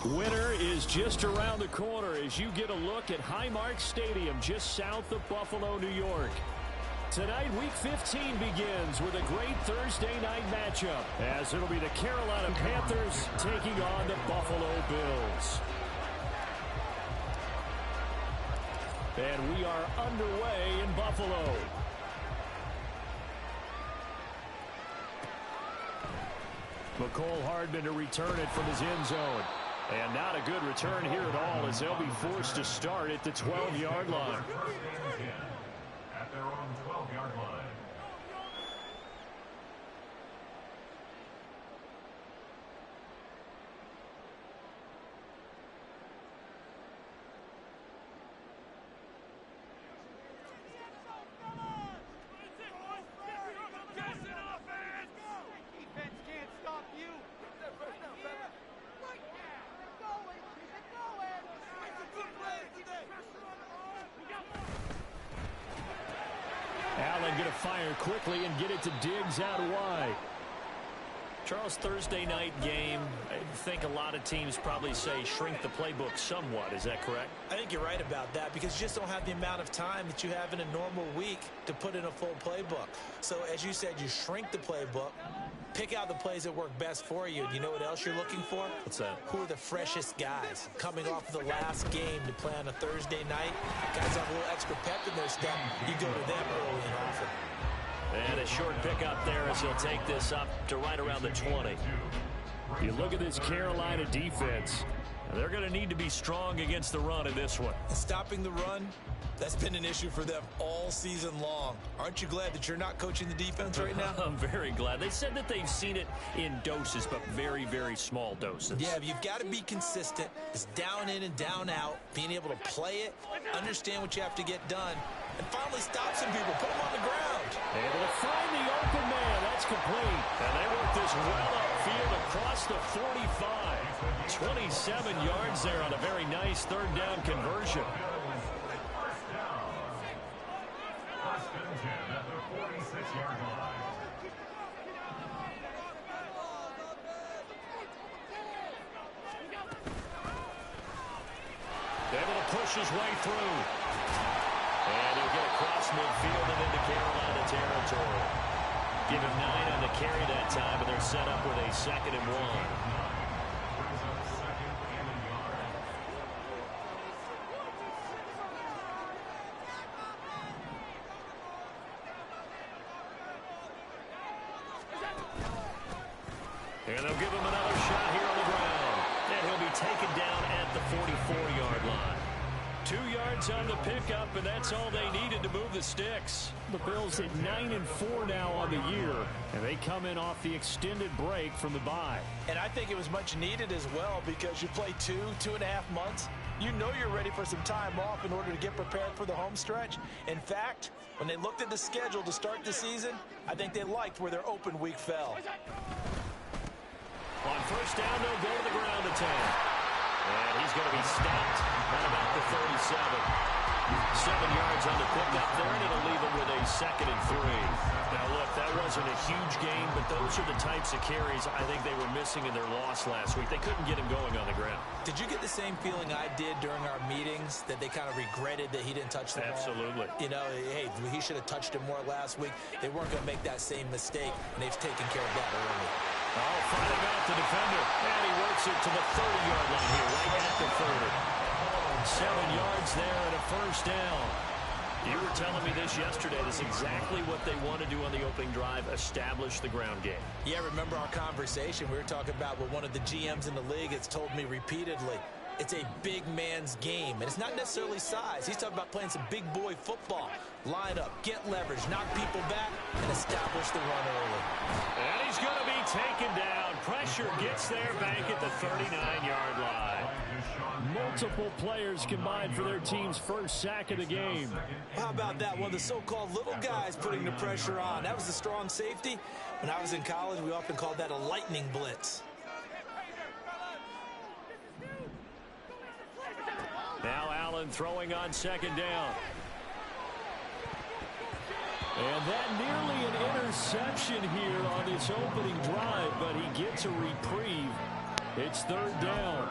Winter is just around the corner as you get a look at Highmark Stadium just south of Buffalo, New York. Tonight, Week 15 begins with a great Thursday night matchup as it'll be the Carolina Panthers taking on the Buffalo Bills. And we are underway in Buffalo. McCole Hardman to return it from his end zone. And not a good return here at all as they'll be forced to start at the 12-yard line. At their own 12-yard line. Allen going to fire quickly and get it to Diggs out wide. Charles, Thursday night game, I think a lot of teams probably say shrink the playbook somewhat. Is that correct? I think you're right about that because you just don't have the amount of time that you have in a normal week to put in a full playbook. So as you said, you shrink the playbook, pick out the plays that work best for you. And you know what else you're looking for? What's that? Who are the freshest guys coming off the last game to play on a Thursday night? Guys have a little extra pep in their step. You go to them early and often. And a short pickup there as he'll take this up to right around the 20. You look at this Carolina defense, and they're going to need to be strong against the run in this one. Stopping the run, that's been an issue for them all season long. Aren't you glad that you're not coaching the defense right now? I'm very glad. They said that they've seen it in doses, but very, very small doses. Yeah, you've got to be consistent. It's down in and down out, being able to play it, understand what you have to get done, and finally stop some people, put them on the ground. Able to find the open man. That's complete. And they work this well upfield across the 45. 27 yards there on a very nice third down conversion. First and 10 at the 46-yard line. Able to push his way through. And he'll get across midfield and into Carolina territory. Give him 9 on the carry that time, and they're set up with a 2nd and 1. Brings up 2nd and a yard. And they'll give him another shot here on the ground. And he'll be taken down at the 44-yard line. 2 yards on the pickup, and that's all they needed to move the sticks. The Bills at 9-4 now on the year, and they come in off the extended break from the bye. And I think it was much needed as well because you play 2.5 months. You know you're ready for some time off in order to get prepared for the home stretch. In fact, when they looked at the schedule to start the season, I think they liked where their open week fell. On first down, they'll go to the ground attack. And he's going to be stopped at about the 37. 7 yards on the pickup there, and it'll leave him with a 2nd and 3. Now, look, that wasn't a huge gain, but those are the types of carries I think they were missing in their loss last week. They couldn't get him going on the ground. Did you get the same feeling I did during our meetings, that they kind of regretted that he didn't touch the ball? Absolutely. You know, hey, he should have touched it more last week. They weren't going to make that same mistake, and they've taken care of that early. Oh, finding out the defender. And he works it to the 30-yard line here, right at the 30. 7 yards there and a first down. You were telling me this yesterday. This is exactly what they want to do on the opening drive, establish the ground game. Yeah, remember our conversation? We were talking about what one of the GMs in the league has told me repeatedly. It's a big man's game, and it's not necessarily size. He's talking about playing some big boy football. Line up, get leverage, knock people back, and establish the run early. And he's going to be taken down. Pressure gets there back at the 39-yard line. Multiple players combined for their team's first sack of the game. How about that? One of the so-called little guys putting the pressure on. That was the strong safety. When I was in college, we often called that a lightning blitz. Now Allen throwing on second down. And that nearly an interception here on this opening drive, but he gets a reprieve. It's third down.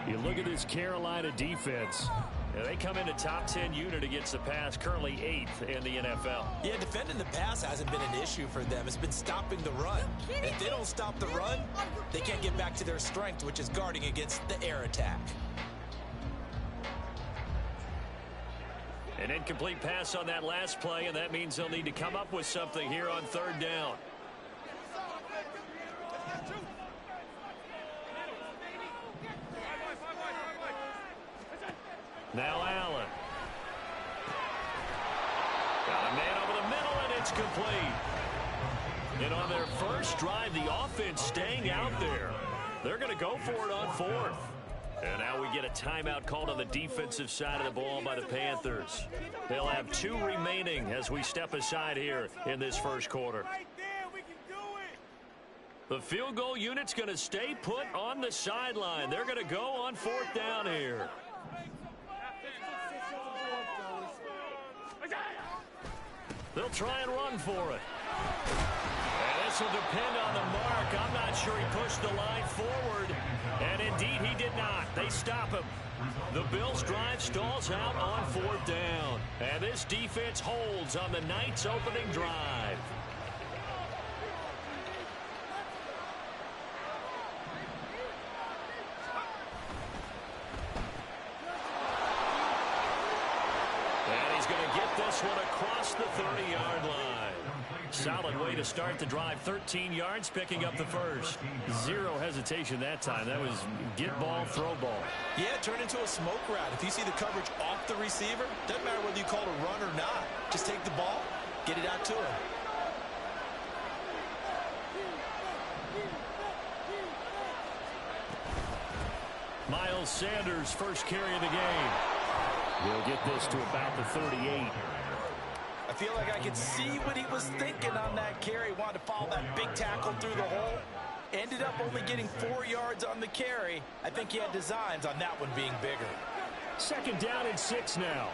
You look at this Carolina defense. Yeah, they come into top 10 unit against the pass, currently 8th in the NFL. Yeah, defending the pass hasn't been an issue for them. It's been stopping the run. And if they don't stop the run, they can't get back to their strength, which is guarding against the air attack. An incomplete pass on that last play, and that means they'll need to come up with something here on third down. Now Allen. Got a man over the middle, and it's complete. And on their first drive, the offense staying out there. They're going to go for it on fourth. And now we get a timeout called on the defensive side of the ball by the Panthers. They'll have 2 remaining as we step aside here in this first quarter. The field goal unit's going to stay put on the sideline. They're going to go on fourth down here. They'll try and run for it. And this will depend on the mark. I'm not sure he pushed the line forward. And indeed, he did not. They stop him. The Bills' drive stalls out on fourth down. And this defense holds on the night's opening drive. And he's going to get this one across the 30-yard line. Solid way to start the drive. 13 yards, picking up the first. Zero hesitation that time. That was get ball, throw ball. Yeah, turn into a smoke route. If you see the coverage off the receiver, doesn't matter whether you call it a run or not. Just take the ball, get it out to him. Miles Sanders, first carry of the game. He'll get this to about the 38. I feel like I could see what he was thinking on that carry. Wanted to follow that big tackle through the hole. Ended up only getting 4 yards on the carry. I think he had designs on that one being bigger. Second down and 6 now.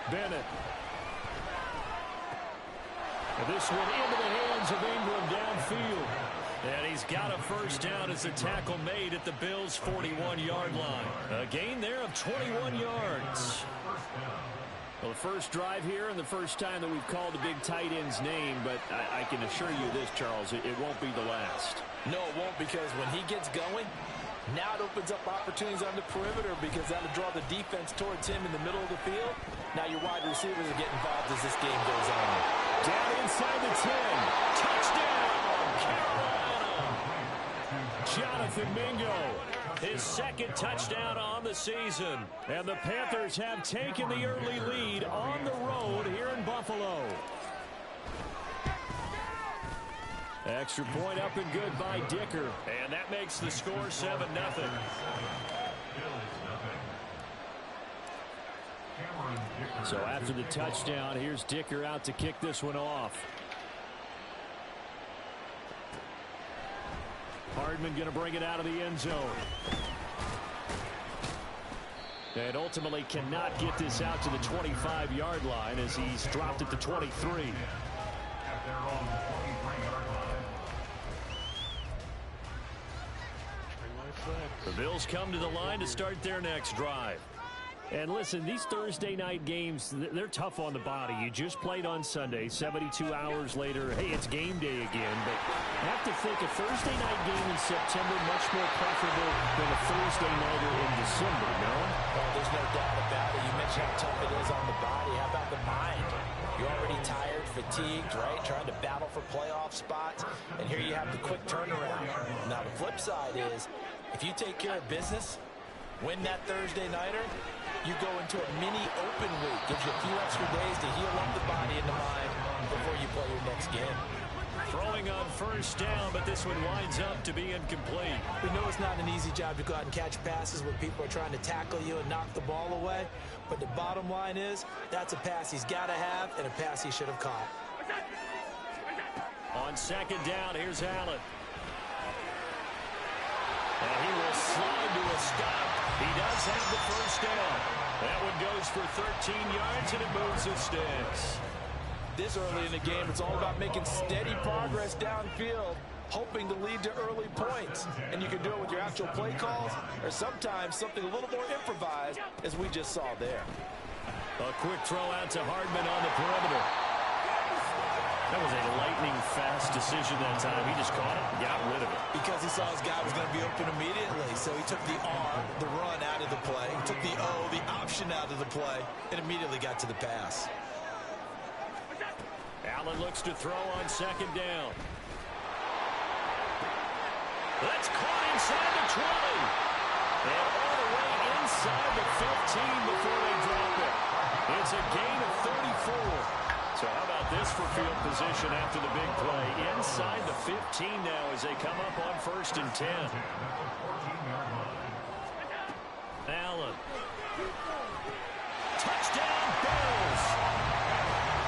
Bennett. And this one into the hands of Ingram downfield. And he's got a first down as the tackle made at the Bills' 41-yard line. A gain there of 21 yards. Well, the first drive here and the first time that we've called the big tight end's name, but I can assure you this, Charles, it won't be the last. No, it won't, because when he gets going, now it opens up opportunities on the perimeter because that'll draw the defense towards him in the middle of the field. Now your wide receivers will get involved as this game goes on. Down inside the 10. Touchdown, Carolina. Jonathan Mingo, his second touchdown on the season. And the Panthers have taken the early lead on the road here in Buffalo. Extra point up and good by Dicker. And that makes the score 7-0. So after the touchdown, here's Dicker out to kick this one off. Hardman going to bring it out of the end zone. And ultimately cannot get this out to the 25-yard line as he's dropped at the 23. The Bills come to the line to start their next drive. And listen, these Thursday night games, they're tough on the body. You just played on Sunday. 72 hours later, hey, it's game day again. But after think a Thursday night game in September much more preferable than a Thursday nighter in December, no? Well, there's no doubt about it. You mentioned how tough it is on the body. How about the mind? You're already tired, fatigued, right? Trying to battle for playoff spots. And here you have the quick turnaround. Now, the flip side is, if you take care of business, win that Thursday nighter, you go into a mini open week. Gives you a few extra days to heal up the body and the mind before you play your next game. Throwing on first down, but this one winds up to be incomplete. We know it's not an easy job to go out and catch passes when people are trying to tackle you and knock the ball away. But the bottom line is, that's a pass he's got to have and a pass he should have caught. On second down, here's Allen. And he will slide to a stop. He does have the first down. That one goes for 13 yards, and it moves the sticks. This early in the game, it's all about making steady progress downfield, hoping to lead to early points. And you can do it with your actual play calls or sometimes something a little more improvised, as we just saw there. A quick throw out to Hardman on the perimeter. That was a lightning-fast decision that time. He just caught it and got rid of it. Because he saw his guy was going to be open immediately. So he took the R, the run out of the play. He took the O, the option out of the play, and immediately got to the pass. Allen looks to throw on second down. That's caught inside the 20. And all the way inside the 15 before they drop it. It's a gain of 34. So how about this for field position after the big play? Inside the 15 now as they come up on first and 10. Allen. Touchdown Bills.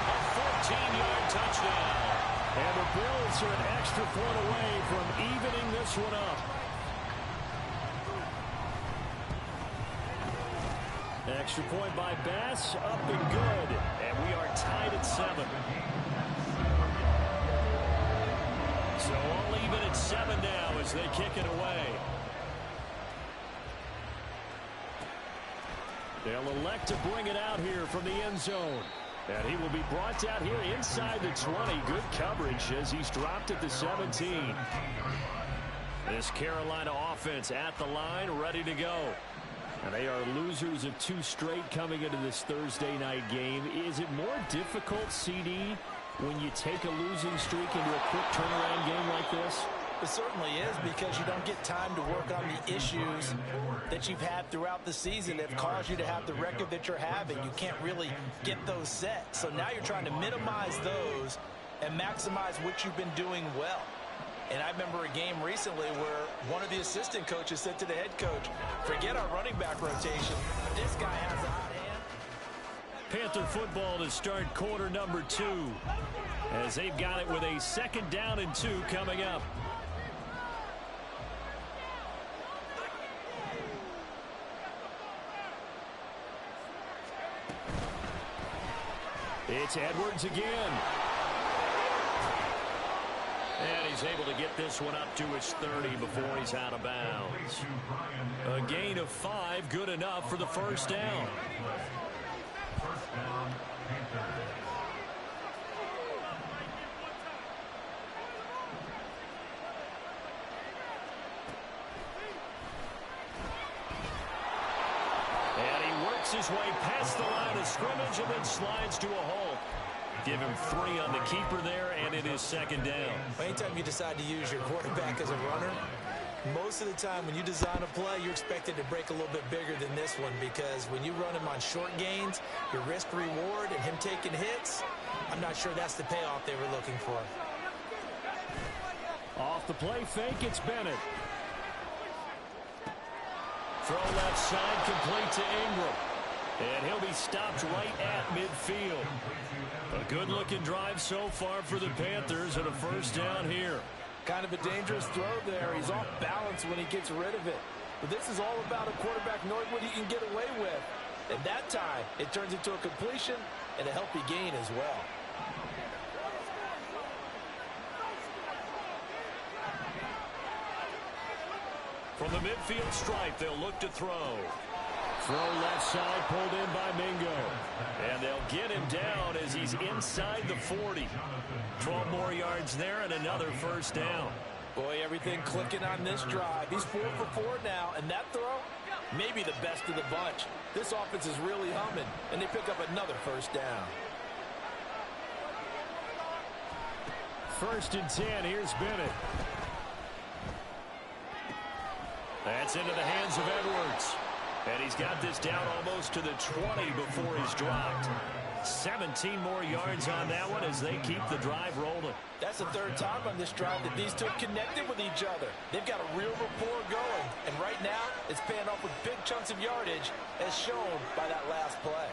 A 14-yard touchdown. And the Bills are an extra point away from evening this one up. Extra point by Bass, up and good. And we are tied at 7. So all even at 7 now as they kick it away. They'll elect to bring it out here from the end zone. And he will be brought out here inside the 20. Good coverage as he's dropped at the 17. This Carolina offense at the line, ready to go. And they are losers of 2 straight coming into this Thursday night game. Is it more difficult, CD, when you take a losing streak into a quick turnaround game like this? It certainly is, because you don't get time to work on the issues that you've had throughout the season that have caused you to have the record that you're having. You can't really get those set. So now you're trying to minimize those and maximize what you've been doing well. And I remember a game recently where one of the assistant coaches said to the head coach, forget our running back rotation. This guy has a hot hand. Panther football to start quarter number 2 as they've got it with a second down and 2 coming up. It's Edwards again. And he's able to get this one up to his 30 before he's out of bounds. A gain of 5, good enough for the first down. And he works his way past the line of scrimmage and then slides to a halt. Give him 3 on the keeper there, and it is second down. Anytime you decide to use your quarterback as a runner, most of the time when you design a play, you're expected to break a little bit bigger than this one, because when you run him on short gains, your risk-reward and him taking hits, I'm not sure that's the payoff they were looking for. Off the play fake, it's Bennett. Throw left side, complete to Ingram. And he'll be stopped right at midfield. A good-looking drive so far for the Panthers and a first down here. Kind of a dangerous throw there. He's off balance when he gets rid of it. But this is all about a quarterback knowing what he can get away with. And that time, it turns into a completion and a healthy gain as well. From the midfield stripe, they'll look to throw. Throw left side, pulled in by Mingo. And they'll get him down as he's inside the 40. 12 more yards there and another first down. Boy, everything clicking on this drive. He's 4 for 4 now, and that throw, maybe the best of the bunch. This offense is really humming, and they pick up another first down. 1st and 10. Here's Bennett. That's into the hands of Edwards. And he's got this down almost to the 20 before he's dropped. 17 more yards on that one as they keep the drive rolling. That's the 3rd time on this drive that these two have connected with each other. They've got a real rapport going. And right now, it's paying off with big chunks of yardage, as shown by that last play.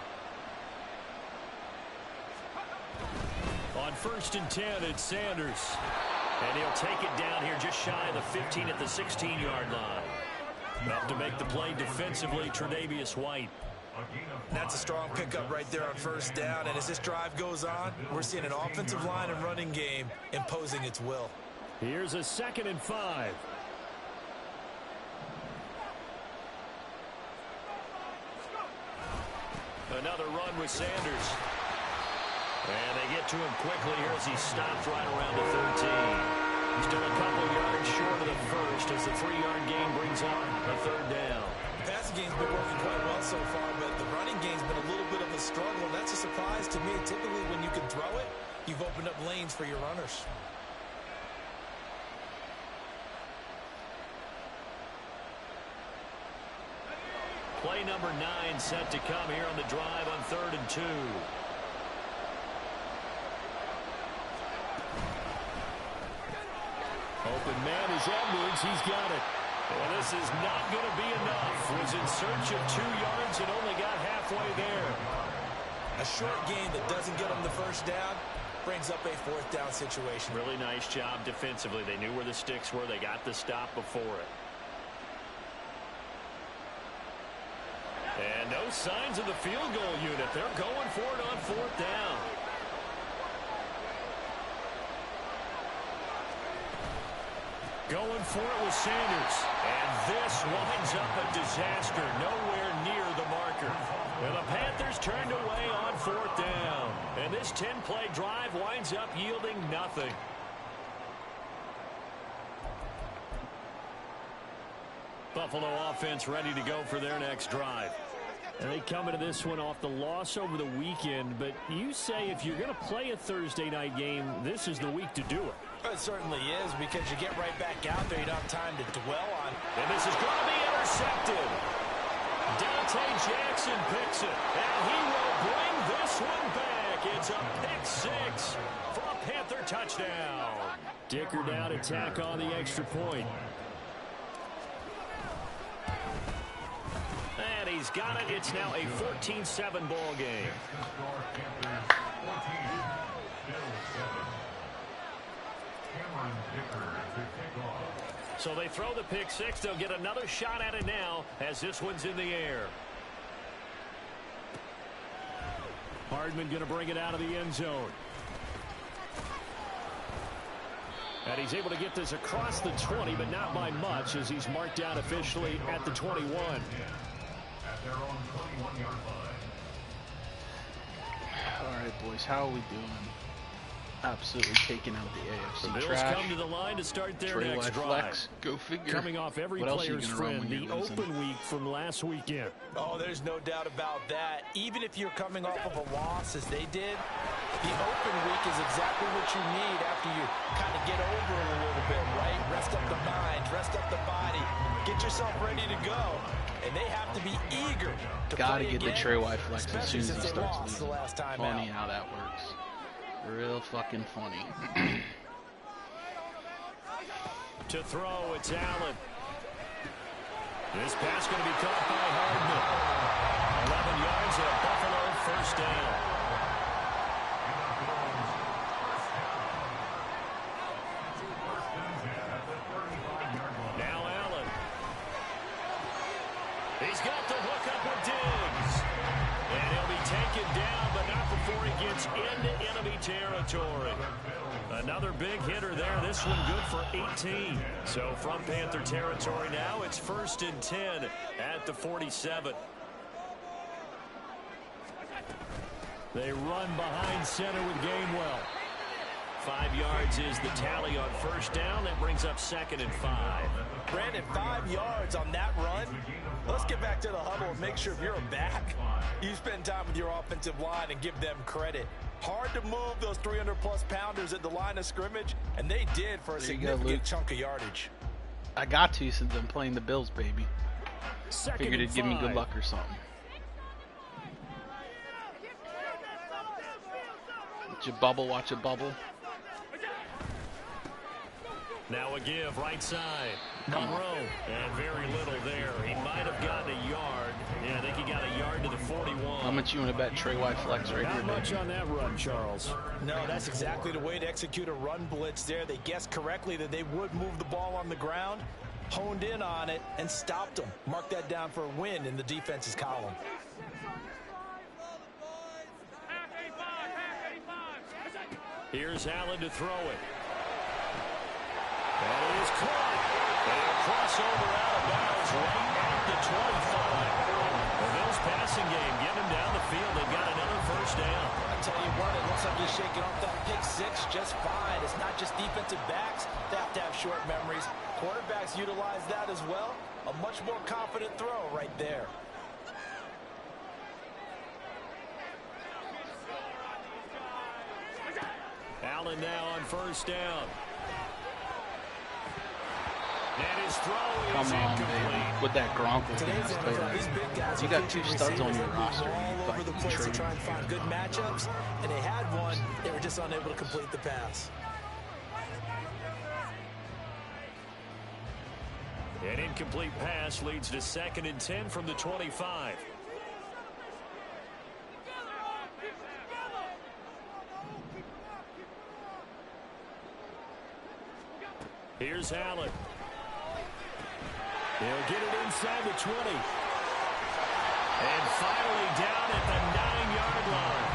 On 1st and 10, it's Sanders. And he'll take it down here just shy of the 15 at the 16-yard line. Enough to make the play defensively, Tre'Davious White. That's a strong pickup right there on 1st down. And as this drive goes on, we're seeing an offensive line and running game imposing its will. Here's a 2nd and 5. Another run with Sanders. And they get to him quickly here as he stops right around the 13. Still a couple yards short of the first as the 3-yard gain brings up a 3rd down. The passing game's been working quite well so far, but the running game's been a little bit of a struggle, and that's a surprise to me. Typically, when you can throw it, you've opened up lanes for your runners. Play number 9 set to come here on the drive on 3rd and 2. Open man is Edwards. He's got it. And this is not going to be enough. Was in search of 2 yards and only got halfway there. A short gain that doesn't get them the first down brings up a 4th down situation. Really nice job defensively. They knew where the sticks were. They got the stop before it. And no signs of the field goal unit. They're going for it on 4th down. Going for it with Sanders. And this winds up a disaster. Nowhere near the marker. And the Panthers turned away on 4th down. And this 10-play drive winds up yielding nothing. Buffalo offense ready to go for their next drive. And they come into this one off the loss over the weekend. But you say if you're going to play a Thursday night game, this is the week to do it. It certainly is, because you get right back out there. You don't have time to dwell on. And this is going to be intercepted. Dante Jackson picks it. And he will bring this one back. It's a pick 6 for a Panther touchdown. Dicker down to tack on the extra point. And he's got it. It's now a 14-7 ball game. So they throw the pick 6. They'll get another shot at it now as this one's in the air. Hardman going to bring it out of the end zone. And he's able to get this across the 20, but not by much, as he's marked down officially at the 21. At their own 21-yard line. All right, boys, how are we doing? Absolutely taking out the AFC The Bills trash. come to the line to start their Trey next White drive. Flex. Go figure. Coming off every player's friend, the open week from last weekend. Oh, there's no doubt about that. Even if you're coming off of a loss, as they did, the open week is exactly what you need after you kind of get over it a little bit, right? Rest up the mind, rest up the body, get yourself ready to go. And they have to be eager to Gotta play get again, the Trey White Flex as especially soon as he since they starts lost the losing. last time Funny out. how that works. Real fucking funny. To throw, it's Allen. This pass going to be caught by Hardman. 11 yards and a Buffalo first down. Now Allen. He's got the hook up with Diggs. And he'll be taken down, but not before he gets into enemy territory. Another big hitter there. This one good for 18. So from Panther territory now, it's 1st and 10 at the 47. They run behind center with Gainwell. 5 yards is the tally on first down. That brings up 2nd and 5. Brandon, 5 yards on that run. Let's get back to the huddle and make sure if you're a back, you spend time with your offensive line and give them credit. Hard to move those 300-plus pounders at the line of scrimmage, and they did for a significant chunk of yardage. I got to since I'm playing the Bills, baby. Figured it'd give me good luck or something. Did you bubble? Watch it bubble. Now a give right side. Monroe. And very little there. He might have gotten a yard. Yeah, I think he got a yard to the 41. How much you want to bet Trey White flex right here, Not much on that run, Charles. No, that's exactly the way to execute a run blitz there. They guessed correctly that they would move the ball on the ground, honed in on it, and stopped them. Mark that down for a win in the defense's column. Here's Allen to throw it. And it is caught. And a crossover out of bounds right at the 25. The Bills passing game getting them down the field. They've got another first down. I tell you what, it looks like he's shaking off that pick six just fine. It's not just defensive backs that have to have short memories. Quarterbacks utilize that as well. A much more confident throw right there. Allen now on first down. And his throw is Come on, incomplete. baby. With that Gronk looking These big guys, you got 2 studs on your roster. all over the place to try and find good matchups, and they had one. They were just unable to complete the pass. An incomplete pass leads to 2nd and 10 from the 25. Here's Allen. He'll get it inside the 20. And finally down at the 9-yard line.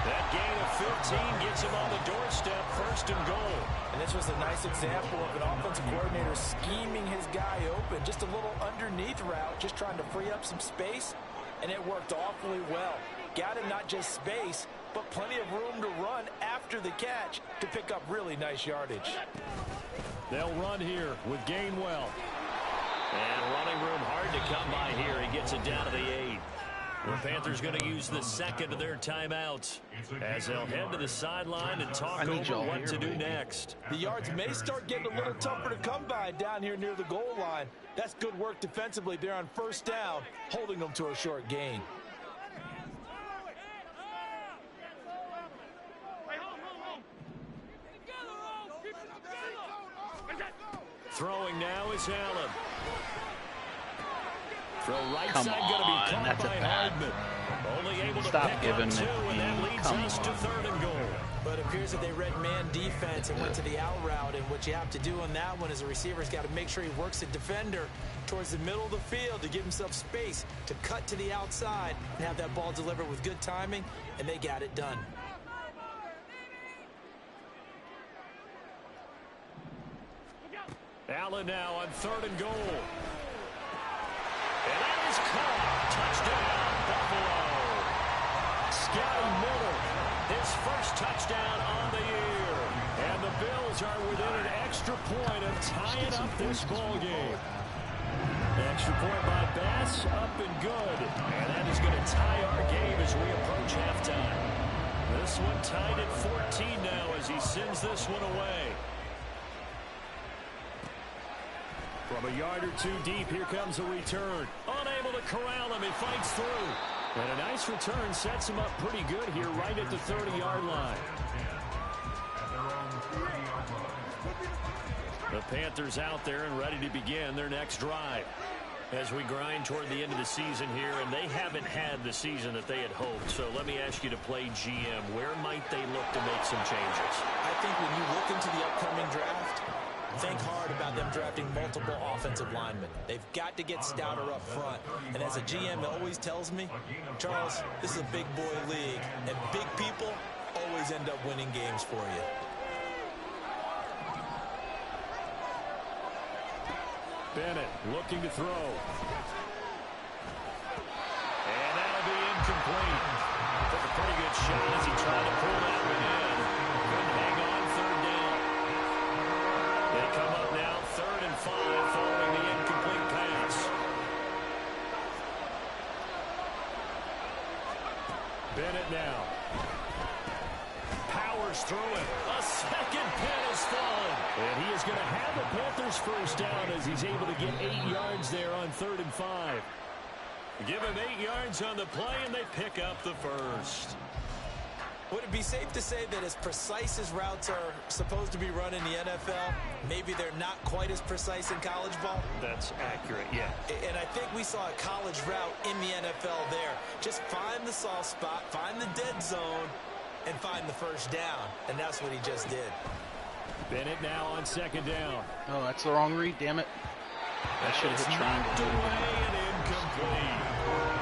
That gain of 15 gets him on the doorstep, 1st and goal. And this was a nice example of an offensive coordinator scheming his guy open. Just a little underneath route, just trying to free up some space, and it worked awfully well. Got him not just space, but plenty of room to run after the catch to pick up really nice yardage. They'll run here with Gainwell. And running room hard to come by here. He gets it down to the 8. The Panthers going to use the 2nd of their timeouts as they'll head to the sideline and talk over what to do next. The yards may start getting a little tougher to come by down here near the goal line. That's good work defensively there on first down, holding them to a short gain. Throwing now is Allen. Throw right Come side going to be on, caught that's a by bad. Hardman. Only able to Stop pick giving up 2, it and that the- leads come us to on. 3rd and goal. But it appears that they read man defense and went to the out route, and what you have to do on that one is the receiver's got to make sure he works the defender towards the middle of the field to give himself space to cut to the outside and have that ball delivered with good timing, and they got it done. Allen now on 3rd and goal. And that is caught. Touchdown, Buffalo. Scotty Miller, his first touchdown on the year. And the Bills are within an extra point of tying up this ball game. Extra point by Bass, up and good. And that is going to tie our game as we approach halftime. This one tied at 14 now as he sends this one away. From a yard or 2 deep, here comes a return. Unable to corral him, he fights through. And a nice return sets him up pretty good here right at the 30-yard line. The Panthers out there and ready to begin their next drive. As we grind toward the end of the season here, and they haven't had the season that they had hoped. So let me ask you to play GM. Where might they look to make some changes? I think when you look into the upcoming draft, think hard about them drafting multiple offensive linemen. They've got to get stouter up front. And as a GM always tells me, Charles, this is a big boy league, and big people always end up winning games for you. Bennett looking to throw. And that'll be incomplete. Took a pretty good shot as he tried to pull that one in. Couldn't hang on Panthers first down as he's able to get 8 yards there on 3rd and 5. Give him 8 yards on the play, and they pick up the first. Would it be safe to say that as precise as routes are supposed to be run in the NFL, maybe they're not quite as precise in college ball? That's accurate, yeah. And I think we saw a college route in the NFL there. Just find the soft spot, find the dead zone, and find the first down. And that's what he just did. Bennett now on 2nd down. Oh, that's the wrong read, damn it. I should have hit triangle. Away and incomplete.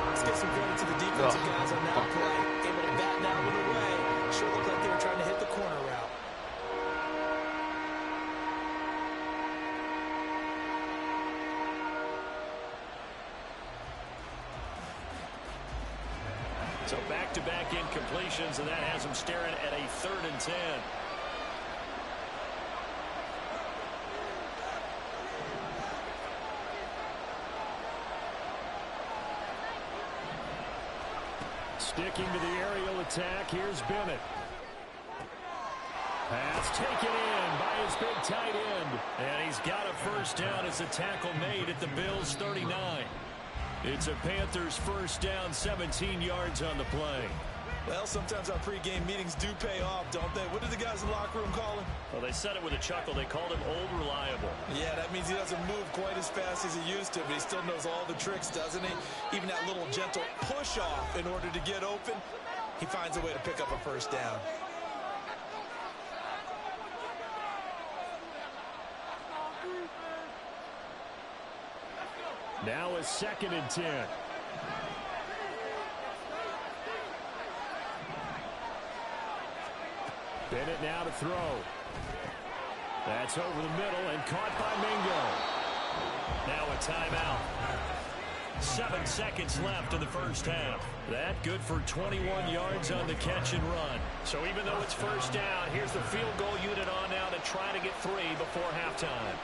Let's give some credit to the defensive guys on that play. Able to bat that one away. Sure looked like they were trying to hit the corner route. So back-to-back incompletions, and that has him staring at a 3rd and 10. Sticking to the aerial attack, here's Bennett. Pass taken in by his big tight end. And he's got a first down as a tackle made at the Bills' 39. It's a Panthers first down, 17 yards on the play. Well, sometimes our pregame meetings do pay off, don't they? What did the guys in the locker room call him? Well, they said it with a chuckle. They called him Old Reliable. Yeah, that means he doesn't move quite as fast as he used to, but he still knows all the tricks, doesn't he? Even that little gentle push-off in order to get open, he finds a way to pick up a first down. Now a 2nd and 10. Bennett now to throw. That's over the middle and caught by Mingo. Now a timeout. 7 seconds left in the first half. That good for 21 yards on the catch and run. So even though it's first down, here's the field goal unit on now to try to get 3 before halftime.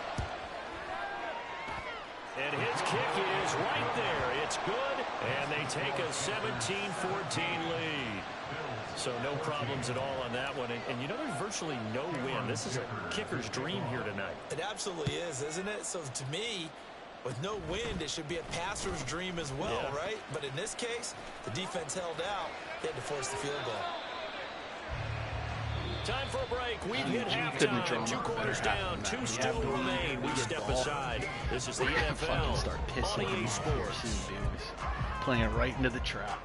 And his kick is right there. It's good, and they take a 17-14 lead. So no problems at all on that one. And you know, there's virtually no win. This is a kicker's dream here tonight. It absolutely is, isn't it? So to me, with no wind, it should be a passer's dream as well, yeah. Right? But in this case, the defense held out. They had to force the field goal. Time for a break. We've hit halftime. 2 quarters down. 2 still remain. We step aside. This is the NFL Start pissing on EA Sports. soon, dudes. Playing it right into the trap.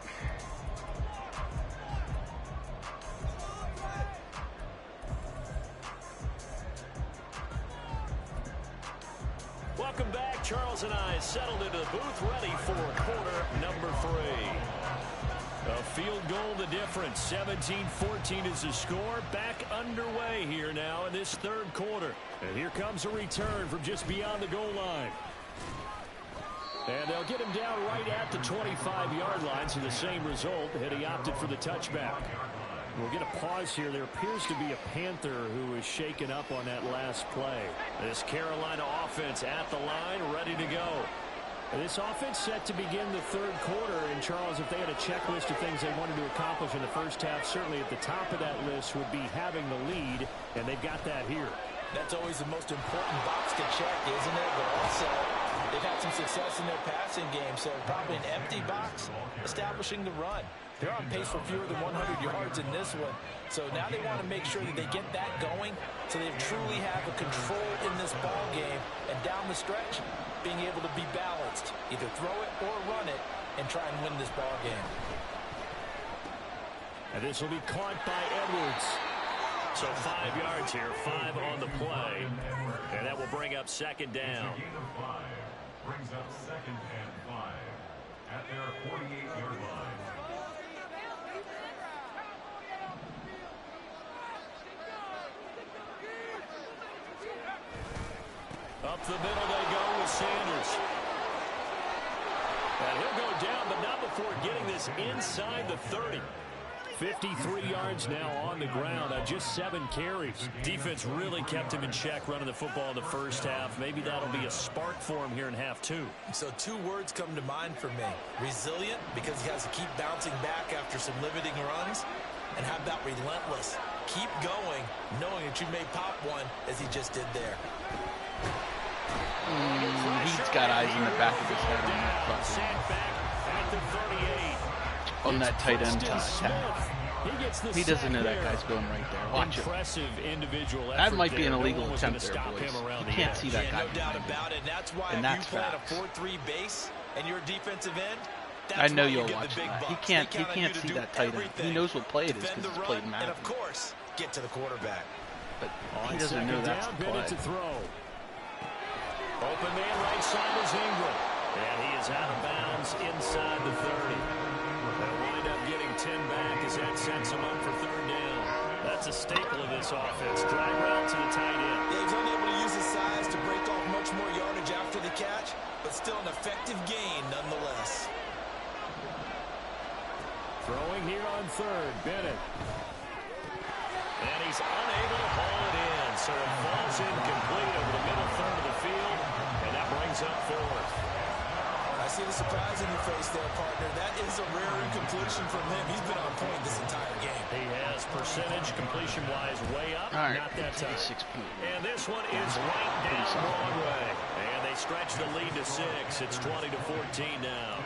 Welcome back. Charles and I settled into the booth, ready for quarter number 3. A field goal the difference. 17-14 is the score. Back underway here now in this 3rd quarter. And here comes a return from just beyond the goal line. And they'll get him down right at the 25-yard line, so the same result had he opted for the touchback. We'll get a pause here. There appears to be a Panther who is shaken up on that last play. This Carolina offense at the line, ready to go. And this offense set to begin the 3rd quarter. And, Charles, if they had a checklist of things they wanted to accomplish in the first half, certainly at the top of that list would be having the lead, and they've got that here. That's always the most important box to check, isn't it? But also, they've had some success in their passing game, so probably an empty box establishing the run. They're on pace for fewer than 100 yards in this one. So now they want to make sure that they get that going so they truly have a control in this ball game. And down the stretch, being able to be balanced. Either throw it or run it and try and win this ball game. And this will be caught by Edwards. So 5 yards here, 5 on the play. And that will bring up 2nd down. Brings up 2nd and 5 at their 48-yard line. Up the middle they go with Sanders. And he'll go down, but not before getting this inside the 30. 53 yards now on the ground on just 7 carries. Defense really kept him in check running the football in the first half. Maybe that'll be a spark for him here in half 2. So 2 words come to mind for me. Resilient, because he has to keep bouncing back after some limiting runs. And how about relentless? Keep going, knowing that you may pop one as he just did there. He's got eyes in the back of his head on that tight end attack. He doesn't know that guy's going right there. Watch it. That might be an illegal attempt there, boys. You can't see that guy. And that's facts. And your defensive end, I know you'll watch that. He can't see that tight end. He knows what play it is because it's played Madden. And of course, get to the quarterback. But he doesn't know that's the play. Open man right side is Ingram. And he is out of bounds inside the 30. They'll wind up getting 10 back as that sets him up for third down. That's a staple of this offense. Drag route to the tight end. Yeah, he's unable to use his size to break off much more yardage after the catch, but still an effective gain nonetheless. Throwing here on third, Bennett. And he's unable to haul it in, so it falls incomplete over the middle third of the field, and that brings up fourth. I see the surprise in your face there, partner. That is a rare incompletion from him. He's been on point this entire game. He has percentage completion-wise way up. All right, not that time. 6 points. And this one is right down Broadway. And they stretch the lead to 6. It's 20-14 now.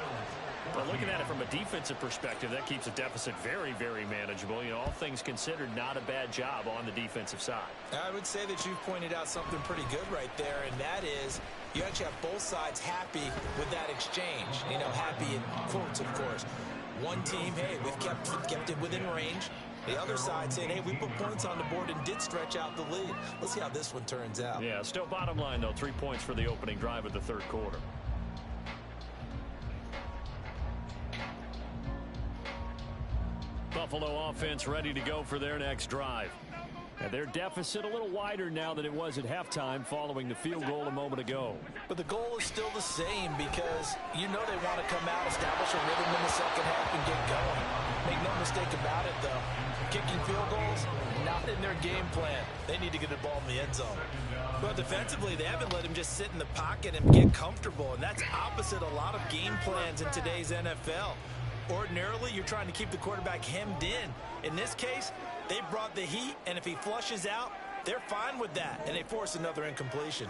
But looking at it from a defensive perspective, that keeps the deficit very, very manageable. You know, all things considered, not a bad job on the defensive side. I would say that you've pointed out something pretty good right there, and that is you actually have both sides happy with that exchange. You know, happy in quotes, of course. One team, hey, we've kept it within range. The other side saying, hey, we put points on the board and did stretch out the lead. Let's see how this one turns out. Yeah, still bottom line, though, 3 points for the opening drive of the third quarter. Buffalo offense ready to go for their next drive. And their deficit a little wider now than it was at halftime following the field goal a moment ago. But the goal is still the same because you know they want to come out, establish a rhythm in the second half, and get going. Make no mistake about it, though. Kicking field goals, not in their game plan. They need to get the ball in the end zone. Well, defensively, they haven't let him just sit in the pocket and get comfortable, and that's opposite a lot of game plans in today's NFL. Ordinarily, you're trying to keep the quarterback hemmed in. In this case, they brought the heat, and if he flushes out, they're fine with that, and they force another incompletion.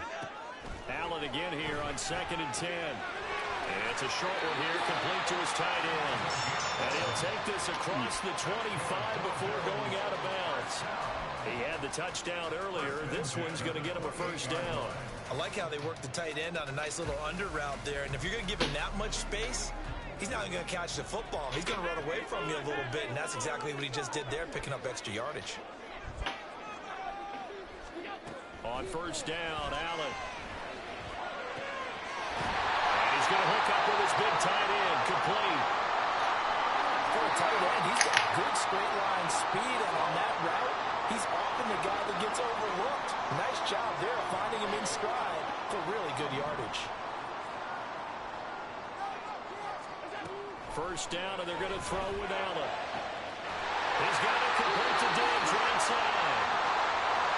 Allen again here on 2nd and 10. And it's a short one here, complete to his tight end. And he'll take this across the 25 before going out of bounds. He had the touchdown earlier. This one's going to get him a first down. I like how they work the tight end on a nice little under route there, and if you're going to give him that much space, he's not going to catch the football. He's going to run away from you a little bit, and that's exactly what he just did there, picking up extra yardage. On first down, Allen. And he's going to hook up with his big tight end, complete. For a tight end, he's got good straight line speed, and on that route, he's often the guy that gets overlooked. Nice job there, finding him in stride for really good yardage. First down, and they're going to throw with Allen. He's got it complete to Diggs right side.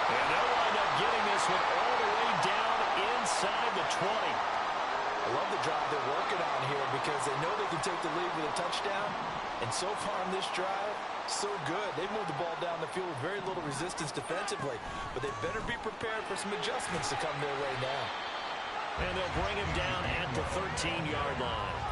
And they'll wind up getting this one all the way down inside the 20. I love the drive they're working on here because they know they can take the lead with a touchdown. And so far in this drive, so good. They've moved the ball down the field with very little resistance defensively. But they better be prepared for some adjustments to come their way now. And they'll bring him down at the 13-yard line.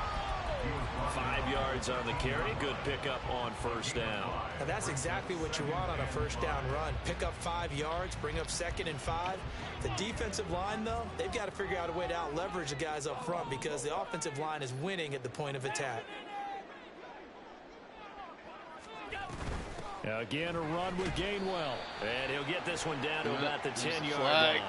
5 yards on the carry. Good pickup on first down. And that's exactly what you want on a first down run. Pick up 5 yards, bring up 2nd and 5. The defensive line, though, they've got to figure out a way to out-leverage the guys up front because the offensive line is winning at the point of attack. Again, a run with Gainwell. And he'll get this one down to about the 10-yard line.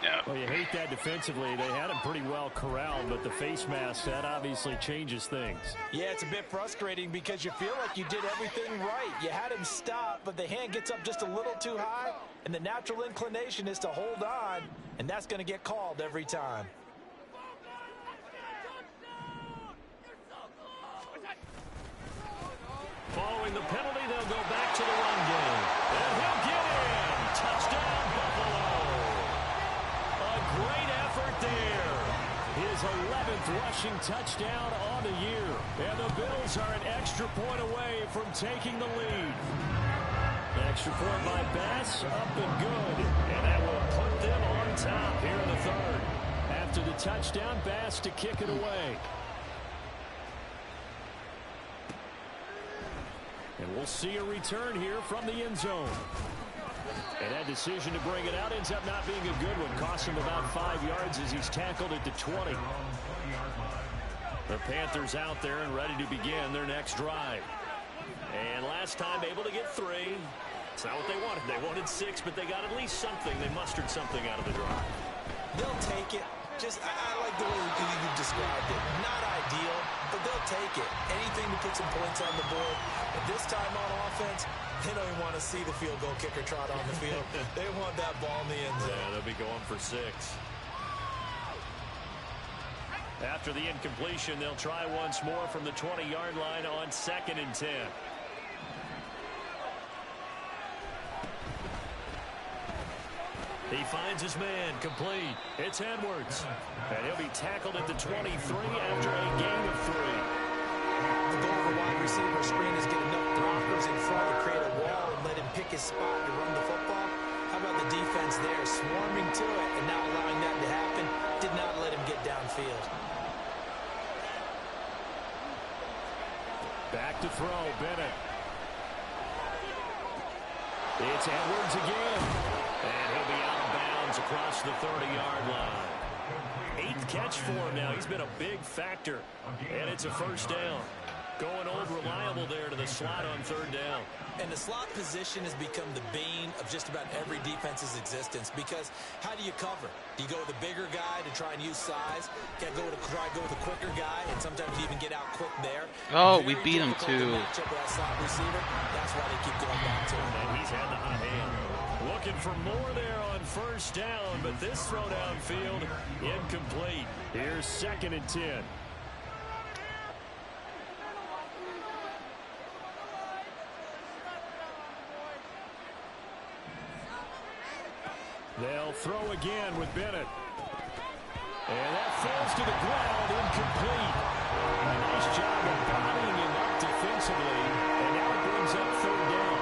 Yeah. Well, you hate that defensively. They had him pretty well corralled, but the face mask, that obviously changes things. Yeah, it's a bit frustrating because you feel like you did everything right. You had him stop, but the hand gets up just a little too high, and the natural inclination is to hold on, and that's going to get called every time. Following the penalty, they'll go back to the run game. And he'll get in. Touchdown, Buffalo. A great effort there. His 11th rushing touchdown on the year. And the Bills are an extra point away from taking the lead. Extra point by Bass, up and good. And that will put them on top here in the third. touchdown pass to kick it away. And we'll see a return here from the end zone. And that decision to bring it out ends up not being a good one. Costs him about 5 yards as he's tackled at the 20. The Panthers out there and ready to begin their next drive. And last time able to get 3. It's not what they wanted. They wanted 6, but they got at least something. They mustered something out of the drive. They'll take it. I like the way you described it. Not ideal, but they'll take it. Anything to put some points on the board. But this time on offense, they don't even want to see the field goal kicker trot on the field. They want that ball in the end zone. Yeah, they'll be going for 6. After the incompletion, they'll try once more from the 20-yard line on 2nd and 10. He finds his man, complete. It's Edwards. And he'll be tackled at the 23 after a gain of 3. The goal of the wide receiver screen is get enough blockers in front to create a wall and let him pick his spot to run the football. How about the defense there, swarming to it and not allowing that to happen? Did not let him get downfield. Back to throw, Bennett. It's Edwards again. And he'll be out of bounds across the 30-yard line. 8th catch for him now. He's been a big factor. And it's a first down. Going old reliable there to the slot on 3rd down. And the slot position has become the bane of just about every defense's existence, because how do you cover? Do you go with a bigger guy to try and use size? Try to go with a quicker guy, and sometimes you even get out quick there. Oh, we beat him too. That slot receiver. That's why they keep going back to him. And he's had the hot hand. Looking for more there on 1st down, but this throw downfield incomplete. Here's 2nd and 10. They'll throw again with Bennett. And that falls to the ground, incomplete. A nice job of bodying him up defensively. And now it brings up 3rd down.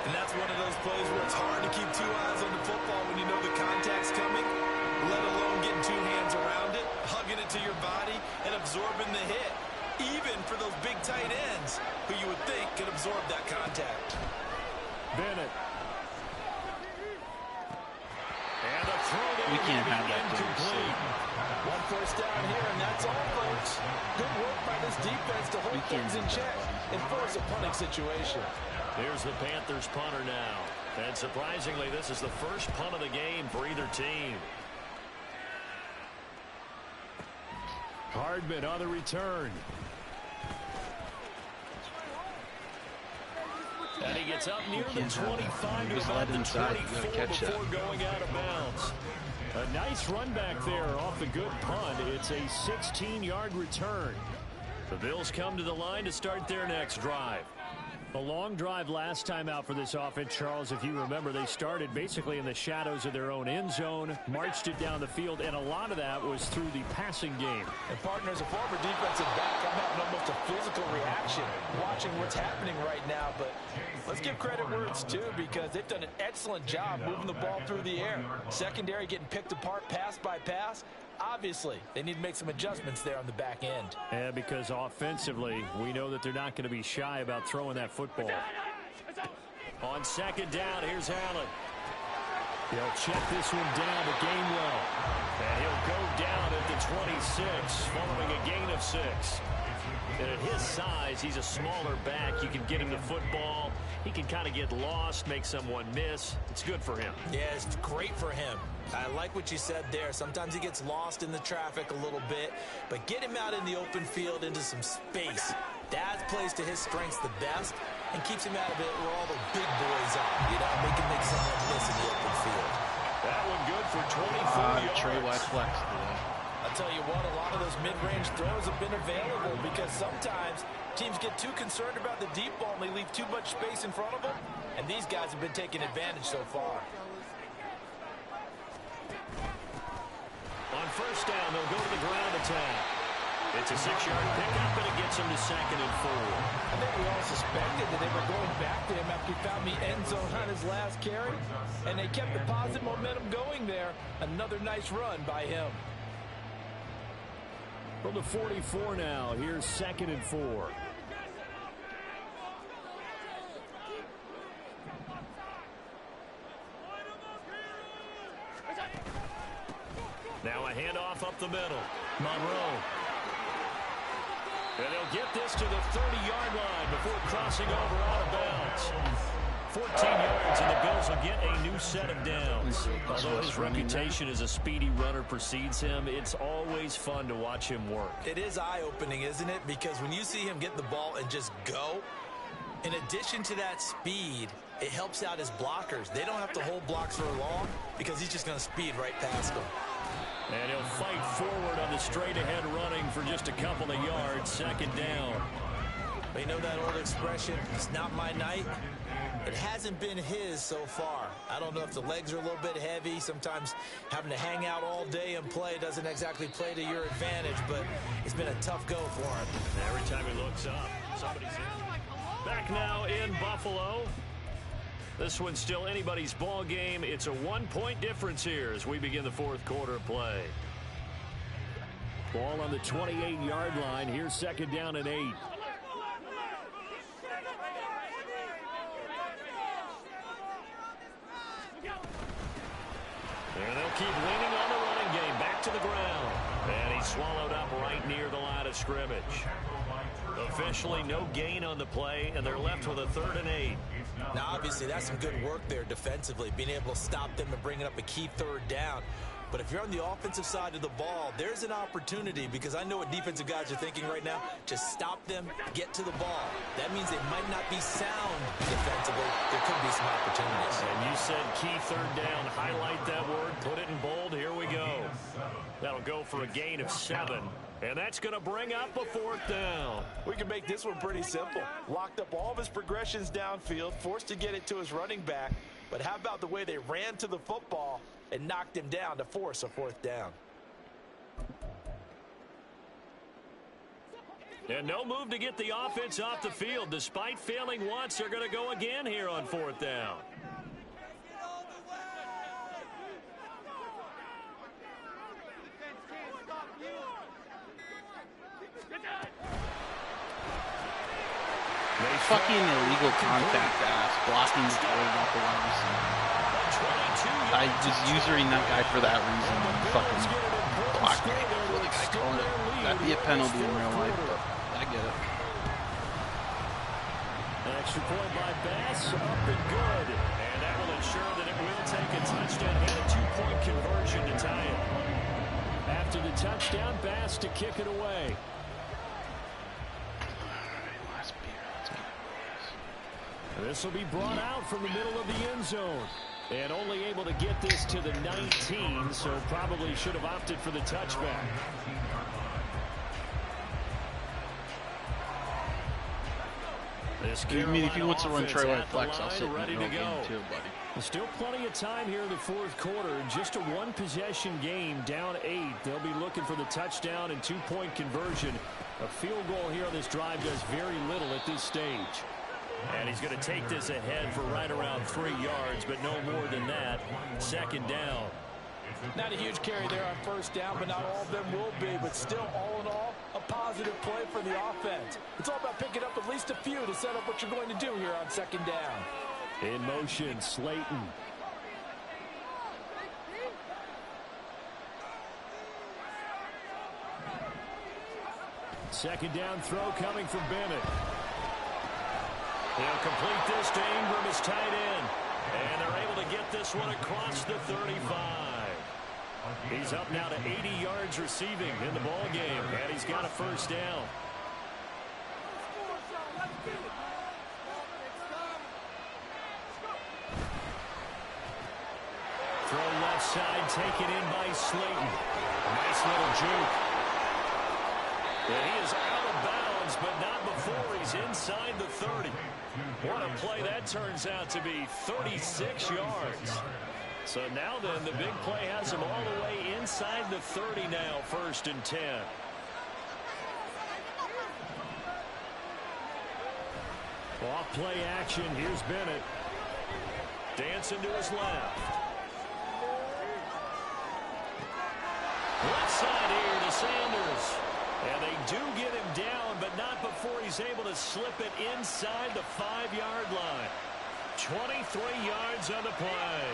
And that's one of those plays where it's hard to keep 2 eyes on the football when you know the contact's coming, let alone getting 2 hands around it, hugging it to your body, and absorbing the hit. Even for those big tight ends, who you would think could absorb that contact. Bennett. And a throw there. We can't have that incomplete. 1 first down here, and that's all, folks. Good work by this defense to hold things in check and force a punting situation. Here's the Panthers punter now. And surprisingly, this is the first punt of the game for either team. Hardman on the return. And he gets up near the 25 to about the 24 before going out of bounds. A nice run back there off the good punt. It's a 16-yard return. The Bills come to the line to start their next drive. A long drive last time out for this offense, Charles. If you remember, they started basically in the shadows of their own end zone, marched it down the field, and a lot of that was through the passing game. And partner, as a former defensive back, I'm having almost a physical reaction watching what's happening right now. But let's give credit where it's due, because they've done an excellent job moving the ball through the air. Secondary getting picked apart pass by pass. Obviously, they need to make some adjustments there on the back end. Yeah, because offensively, we know that they're not going to be shy about throwing that football. On 2nd down, here's Allen. He'll check this one down to Gainwell. And he'll go down at the 26, following a gain of 6. And at his size, he's a smaller back. You can get him the football. He can kind of get lost, make someone miss. It's good for him. Yeah, it's great for him. I like what you said there. Sometimes he gets lost in the traffic a little bit, but get him out in the open field into some space. That plays to his strengths the best and keeps him out of it where all the big boys are. You know, make someone miss in the open field. That one good for 24 yards. Trey White flex today. I'll tell you what, a lot of those mid-range throws have been available because sometimes teams get too concerned about the deep ball and they leave too much space in front of them, and these guys have been taking advantage so far. On 1st down, they'll go to the ground attack. It's a 6-yard pickup, and it gets him to 2nd and 4. I think we all suspected that they were going back to him after he found the end zone on his last carry, and they kept the positive momentum going there. Another nice run by him. From the 44 now, here's 2nd and 4. Now a handoff up the middle. Monroe. And they'll get this to the 30-yard line before crossing over out of bounds. 14 yards, and the Bills will get a new set of downs. Although his reputation as a speedy runner precedes him, it's always fun to watch him work. It is eye-opening, isn't it? Because when you see him get the ball and just go, in addition to that speed, it helps out his blockers. They don't have to hold blocks for long because he's just going to speed right past them. And he'll fight forward on the straight-ahead running for just a couple of yards. 2nd down. You know that old expression, it's not my night? It hasn't been his so far. I don't know if the legs are a little bit heavy. Sometimes having to hang out all day and play doesn't exactly play to your advantage, but it's been a tough go for him. Every time he looks up, somebody's in. Back now in Buffalo. This one's still anybody's ball game. It's a 1-point difference here as we begin the 4th quarter of play. Ball on the 28-yard line. Here's 2nd down and 8. And they'll keep leaning on the running game. Back to the ground. And he's swallowed up right near the line of scrimmage. Officially no gain on the play, and they're left with a 3rd and 8. Now, obviously, that's some good work there defensively, being able to stop them and bringing up a key 3rd down. But if you're on the offensive side of the ball, there's an opportunity, because I know what defensive guys are thinking right now. Just stop them, get to the ball. That means they might not be sound defensively. There could be some opportunities. And you said key 3rd down. Highlight that word. Put it in bold. Here we go. That'll go for a gain of 7. And that's going to bring up a 4th down. We can make this one pretty simple. Locked up all of his progressions downfield, forced to get it to his running back. But how about the way they ran to the football and knocked him down to force a 4th down? And no move to get the offense off the field. Despite failing once, they're going to go again here on 4th down. Fucking illegal contact ass, blocking the goal off the line receiver. I was using that guy for that reason. Fucking blocked me. What the guy called it. That'd be a penalty in real life, but I get it. An extra point by Bass, up and good. And that will ensure that it will take a touchdown and a 2-point conversion to tie it. After the touchdown, Bass to kick it away. This will be brought out from the middle of the end zone. And only able to get this to the 19, so probably should have opted for the touchback. I mean, if he wants to run Trey White flex, I'll sit ready to go. Too, buddy. Still plenty of time here in the 4th quarter. Just a 1-possession game, down 8. They'll be looking for the touchdown and 2-point conversion. A field goal here on this drive does very little at this stage. And he's going to take this ahead for right around 3 yards, but no more than that. 2nd down. Not a huge carry there on 1st down, but not all of them will be. But still, all in all, a positive play for the offense. It's all about picking up at least a few to set up what you're going to do here on 2nd down. In motion, Slayton. Second down throw coming from Bennett. He'll complete this to Ingram as tight end. And they're able to get this one across the 35. He's up now to 80 yards receiving in the ball game, and he's got a 1st down. Throw left side, taken in by Slayton. Nice little juke. And he is out of bounds, but not before he's inside the 30. What a play that turns out to be, 36 yards. So now then, the big play has him all the way inside the 30 now, 1st and 10. Off play action, here's Bennett. Dancing to his left. Left side here to Sanders. And they do get him down, but not before he's able to slip it inside the 5-yard line. 23 yards on the play.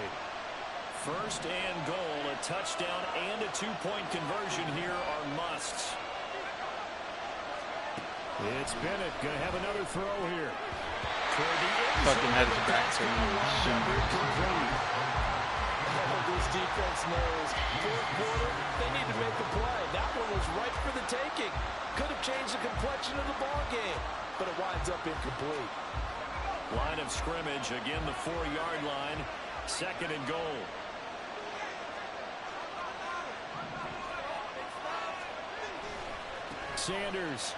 First and goal, a touchdown and a 2-point conversion here are musts. It's Bennett going to have another throw here. Fucking had his back to This defense knows fourth quarter, they need to make a play. That one was right for the taking. Could have changed the complexion of the ball game, but it winds up incomplete. Line of scrimmage, again the 4-yard line, second and goal. Sanders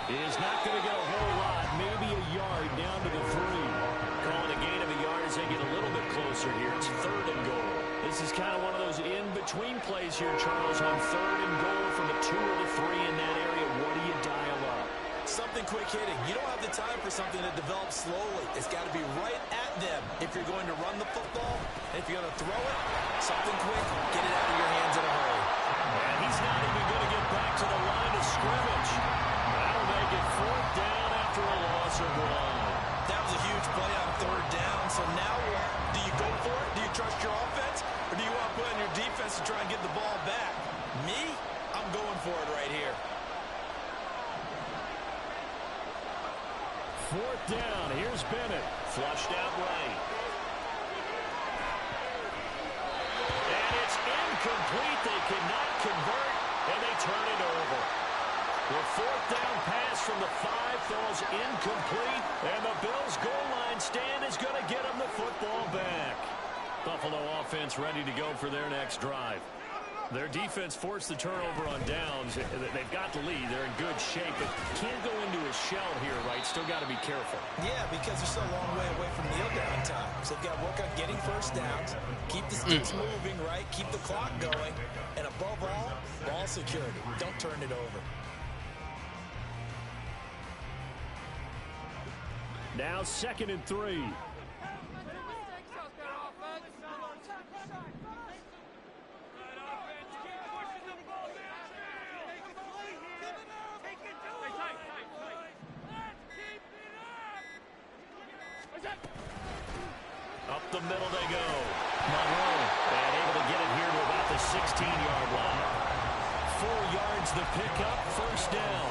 is not going to get a whole lot, maybe a yard down to the 3. Calling a gain of a yard as they get a little bit closer here. It's third and goal. This is kind of one of those in-between plays here, Charles, on third and goal from the 2 or the 3 in that area. What do you dial up? Something quick hitting. You don't have the time for something that develops slowly. It's got to be right at them if you're going to run the football. And if you're going to throw it, something quick, get it out of your hands in a hurry. And he's not even going to get back to the line of scrimmage. That'll make it fourth down after a loss of 1. That was a huge play on third down. So now what? Do you go for it? Do you trust your offense? Or do you want to put on your defense to try and get the ball back? Me? I'm going for it right here. Fourth down. Here's Bennett. Flushed out right. And it's incomplete. They cannot convert, and they turn it over. The fourth down pass from the 5 falls incomplete, and the Bills' goal line stand is going to get them the football back. Buffalo offense ready to go for their next drive. Their defense forced the turnover on downs. They've got the lead. They're in good shape, but can't go into a shell here, right? Still got to be careful. Yeah, because they're still a long way away from kneel down time. So they've got to work on getting first downs, keep the sticks moving, right? Keep the clock going, and above all, ball security. Don't turn it over. Now second and 3. Up the middle they go. Monroe, and able to get it here to about the 16-yard line. 4 yards the pickup, first down.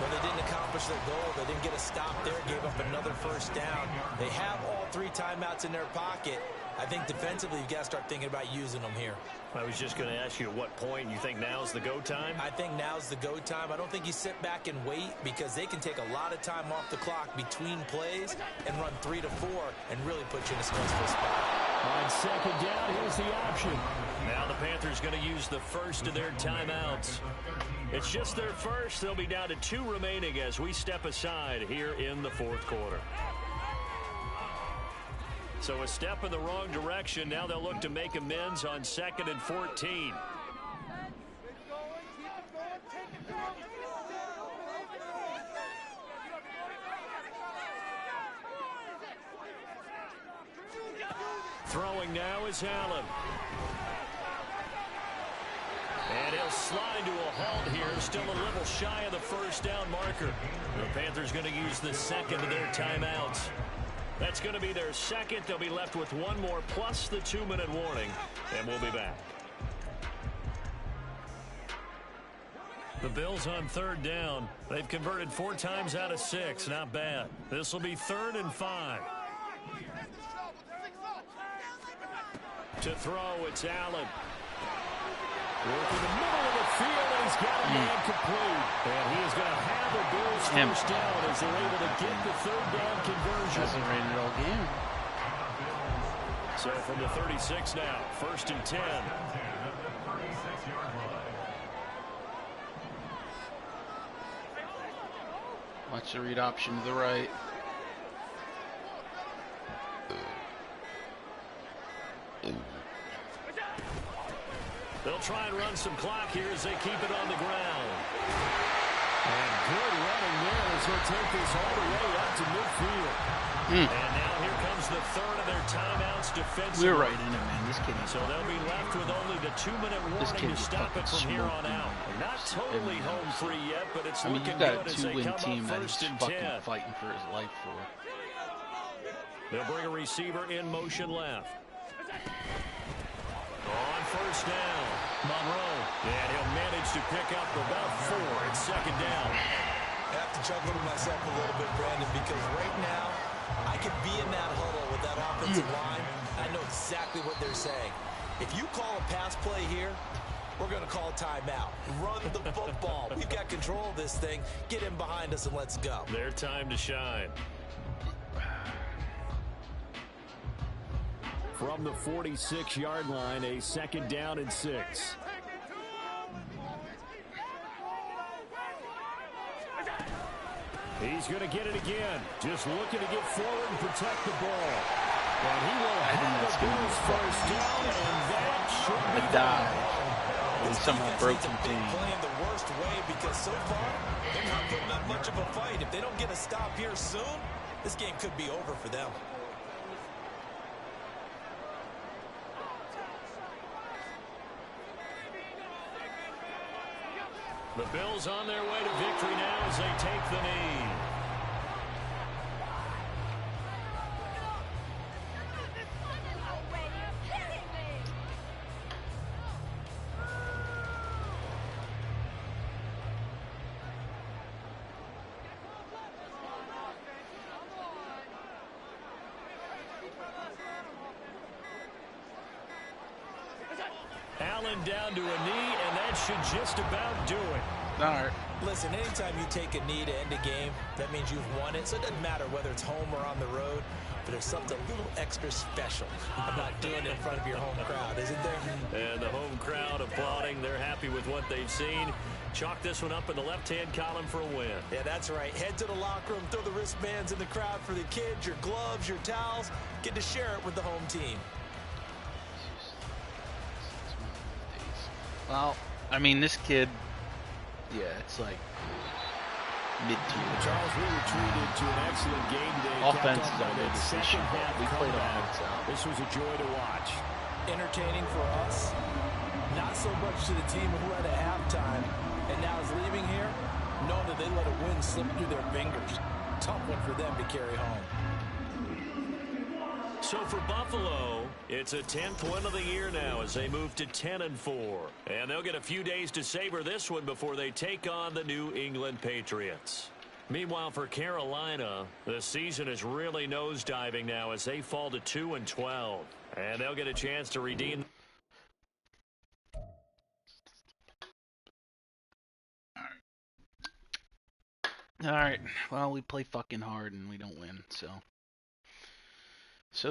Well, they didn't accomplish their goal. They didn't get a stop there, gave up another first down. They have all 3 timeouts in their pocket. I think defensively, you've got to start thinking about using them here. I was just going to ask you at what point you think now's the go time? I think now's the go time. I don't think you sit back and wait because they can take a lot of time off the clock between plays and run 3 to 4 and really put you in a stressful spot. On second down, here's the option. Now the Panthers going to use the first of their timeouts. It's just their first. They'll be down to 2 remaining as we step aside here in the fourth quarter. So a step in the wrong direction. Now they'll look to make amends on second and 14. Throwing now is Allen. And he'll slide to a halt here. Still a little shy of the first down marker. The Panthers going to use the second of their timeouts. That's going to be their second. They'll be left with 1 more plus the 2-minute warning. And we'll be back. The Bills on third down. They've converted 4 times out of 6. Not bad. This will be 3rd and 5. To throw, it's Allen. Working the middle of the field, and he's got a man complete. And he is going to have the Bills first down as they're able to get the third down conversion. Hasn't ran it all game. So from the 36 now, 1st and 10. Watch the read option to the right. They'll try and run some clock here as they keep it on the ground. And good running there as he'll take this all the way up to midfield. And now here comes the third of their timeouts defensively. We're right in it, man. This kid. So they'll be left with only the 2-minute warning to stop it from here on out. Not totally home free yet, but it's looking good as they come up first and 10. Fighting for his life for. They'll bring a receiver in motion left. On first down, Monroe. And he'll manage to pick up about 4 at second down. I have to chuckle to myself a little bit, Brandon, because right now, I could be in that huddle with that offensive line. I know exactly what they're saying. If you call a pass play here, we're going to call timeout. Run the football. We've got control of this thing. Get in behind us and let's go. Their time to shine. From the 46-yard line, a second down and 6. He's going to get it again. Just looking to get forward and protect the ball. And he will have the Bills first down, and that should be dive. And somehow broken team. Playing the worst way because so far, they're not putting up much of a fight. If they don't get a stop here soon, this game could be over for them. The Bills on their way to victory now as they take the knee. Allen down to a knee, and that should just about do it. All right. Listen, anytime you take a knee to end a game, that means you've won it. So it doesn't matter whether it's home or on the road, but there's something a little extra special about doing it in front of your home crowd, isn't there? And the home crowd applauding. They're happy with what they've seen. Chalk this one up in the left-hand column for a win. Yeah, that's right. Head to the locker room, throw the wristbands in the crowd for the kids, your gloves, your towels. Get to share it with the home team. Well, I mean, this kid, yeah, it's like mid-tier. Charles, we retreated to an excellent game day. Offense is our biggest issue. We played offense out. This was a joy to watch. Entertaining for us. Not so much to the team who had a halftime and now is leaving here, knowing that they let a win slip through their fingers. Tough one for them to carry home. So for Buffalo, it's a 10th win of the year now as they move to 10-4. And they'll get a few days to savor this one before they take on the New England Patriots. Meanwhile, for Carolina, the season is really nosediving now as they fall to 2-12. And they'll get a chance to redeem. All right. Well, we play fucking hard and we don't win, so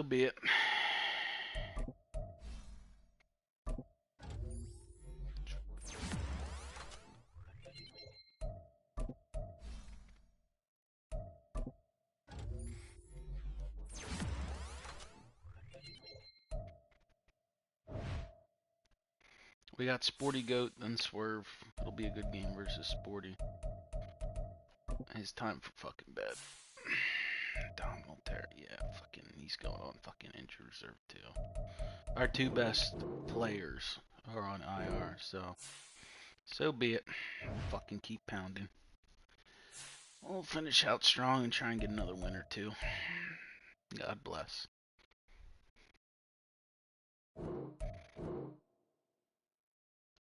be it. We got Sporty Goat, then Swerve. It'll be a good game versus Sporty. His time for fucking bed. Don Voltaire, yeah, fucking, he's going on fucking injured reserve too. Our two best players are on IR, so be it. Fucking keep pounding. We'll finish out strong and try and get another win or two. God bless.